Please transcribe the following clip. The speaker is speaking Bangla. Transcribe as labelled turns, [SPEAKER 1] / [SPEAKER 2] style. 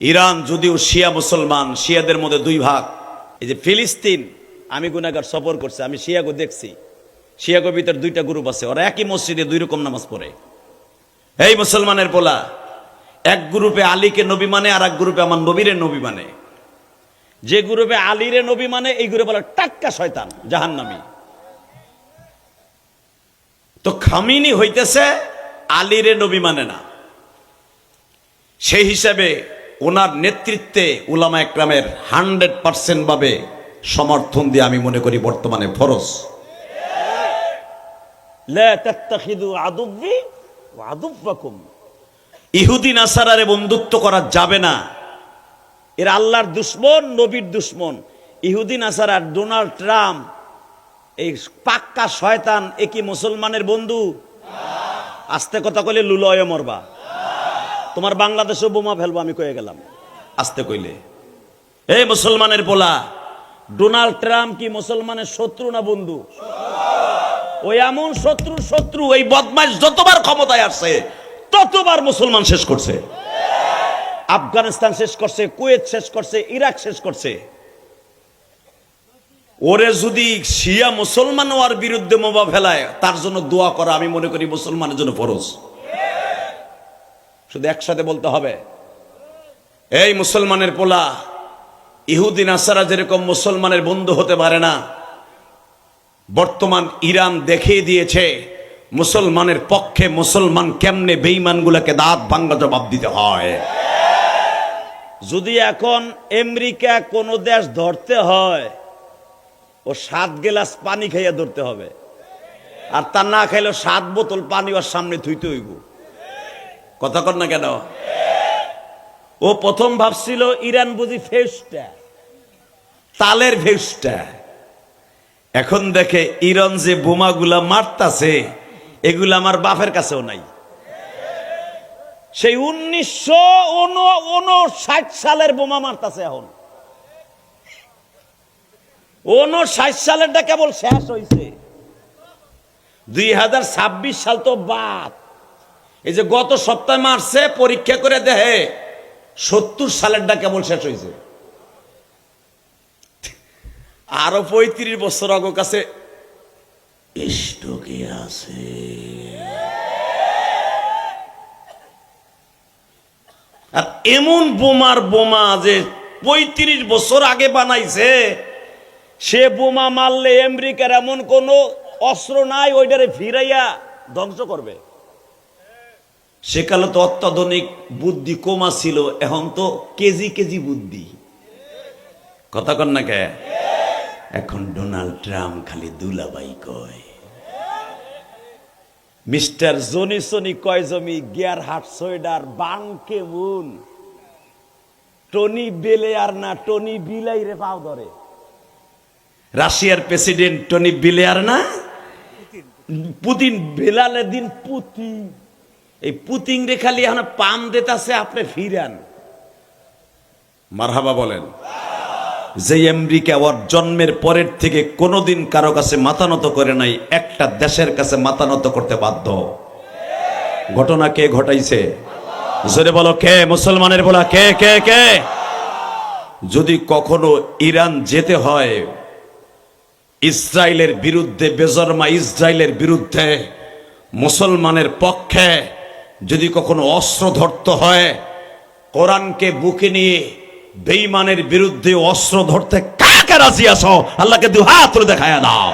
[SPEAKER 1] ইরান যদিও শিয়া মুসলমান, শিয়াদের মধ্যে দুই ভাগ। এই যে ফিলিস্তিন, আমি গুনাহগার সফর করছি, আমি শিয়াগো দেখছি। শিয়াগো ভিতর দুইটা গ্রুপ আছে, ওরা একই মসজিদে দুই রকম নামাজ পড়ে। এই মুসলমানের পোলা, এক গ্রুপে আলীকে নবী মানে, আর এক গ্রুপে আমার নবীরে নবী মানে। যে গ্রুপে আলীরে নবী মানে, এই গ্রুপে বলে টাটকা শয়তান, জাহান্নামী। তো খামিনি হইতেছে আলীরে নবী মানে না। সেই হিসাবে ওনার নেতৃত্বে উলামা একরামের 100% ভাবে সমর্থন দিয়ে আমি মনে করি বর্তমানে ফরজ। লা তাত্তাখিযু আদুব্বি ওয়া আদুব্বাকুম, ইহুদি নাসারারে বন্ধুত্ব করা যাবে না। এরা আল্লাহর দুশমন, নবীর দুশমন। ইহুদি নাসারা, ডোনাল্ড ট্রাম্প, এই পাক্কা শয়তান। এ কি মুসলমানের বন্ধু? আস্তে কথা কইলে লুলয়ে মরবা। তোমার বাংলাদেশে বোমা ফেলবো, আমি কয়ে গেলাম আস্তে কইলে। এই মুসলমানের পোলা, ডোনাল্ড ট্রাম্প কি মুসলমানের শত্রু না বন্ধু? ওই এমন শত্রু, এই বদমাইশ যতবার ক্ষমতায় আসছে ততবার মুসলমান শেষ করছে। আফগানিস্তান শেষ করছে, কুয়েত শেষ করছে, ইরাক শেষ করছে। ওরে যদি শিয়া মুসলমান ওর বিরুদ্ধে মোবা ফেলায়, তার জন্য দোয়া করা আমি মনে করি মুসলমানের জন্য ফরজ। শুধু একসাথে বলতে হবে, এই মুসলমানের পোলা, ইহুদি নাসারা যেরকম মুসলমানের বন্ধু হতে পারে না, বর্তমান ইরান দেখিয়ে দিয়েছে মুসলমানের পক্ষে মুসলমান কেমনে বেঈমানগুলোকে দাঁত ভাঙ্গা জবাব দিতে হয়। যদি এখন আমেরিকা কোন দেশ ধরতে হয়, ও 7 গ্লাস পানি খাইয়া ধরতে হবে, আর তা না খাইলেও 7 বোতল পানি ওর সামনে থুইতে হইব। কথা কর না কেন? ও প্রথম ভাবছিল ইরান বুঝি ফেসটা, তালের ফেসটা। এখন দেখে ইরান যে বোমাগুলা মারতাছে, এগুলা আমার বাপের কাছেও নাই। সেই 1959 সালের বোমা মারতাছে এখন। 59 সালেরটা কেবল শেষ হয়েছে, 2026 সাল তো বাদ। এই যে গত সপ্তাহে মারছে, পরীক্ষা করে দেখে 70 সালেরটা কেবল শেষ হয়েছে। আরো 35 বছর আগে কাছে স্টকে আছে। আর এমন বোমা যে 35 বছর আগে বানাইছে, সে বোমা মারলে আমেরিকার এমন কোন অস্ত্র নাই ওইটারে ফিরাইয়া ধ্বংস করবে। সেকালে তো অত্যাধুনিক বুদ্ধি কমা ছিল, এখন তো কেজি বুদ্ধি। কথা কন না কে? এখন ডোনাল্ড ট্রাম্প খালি দুলাবাই কয়। মিস্টার জনি কয় জমি, গিয়ার হাট সোয়েডার, বাংকে মুন, টনি বেলেয়ার না, টনি বিলাই রে পাও ধরে। রাশিয়ার প্রেসিডেন্ট টনি বিলেয়ার না, পুতিন বেলালে দিন পুতিন। এই পুতিন রে খালি এখন পাম দিতেছে, আপনি ফিরান। মারহাবা বলেন। যে আমেরিকা ওর জন্মের পরের থেকে কোনোদিন কারো কাছে মাথা নত করে নাই, একটা দেশের কাছে মাথা নত করতে বাধ্য। ঘটনা কে ঘটাইছে? জোরে বলো কে? মুসলমানের বলা কে কে কে? যদি কখনো ইরান যেতে হয় ইসরায়েলের বিরুদ্ধে, বেজরমা ইসরায়েলের বিরুদ্ধে, মুসলমানের পক্ষে যদি কখনো অস্ত্র ধরতে হয়, কোরআনকে বুকে নিয়ে বেঈমানের বিরুদ্ধে অস্ত্র ধরতে কাকে রাজি আছো? আল্লাহকে দুই হাত তুলে দেখায় দাও।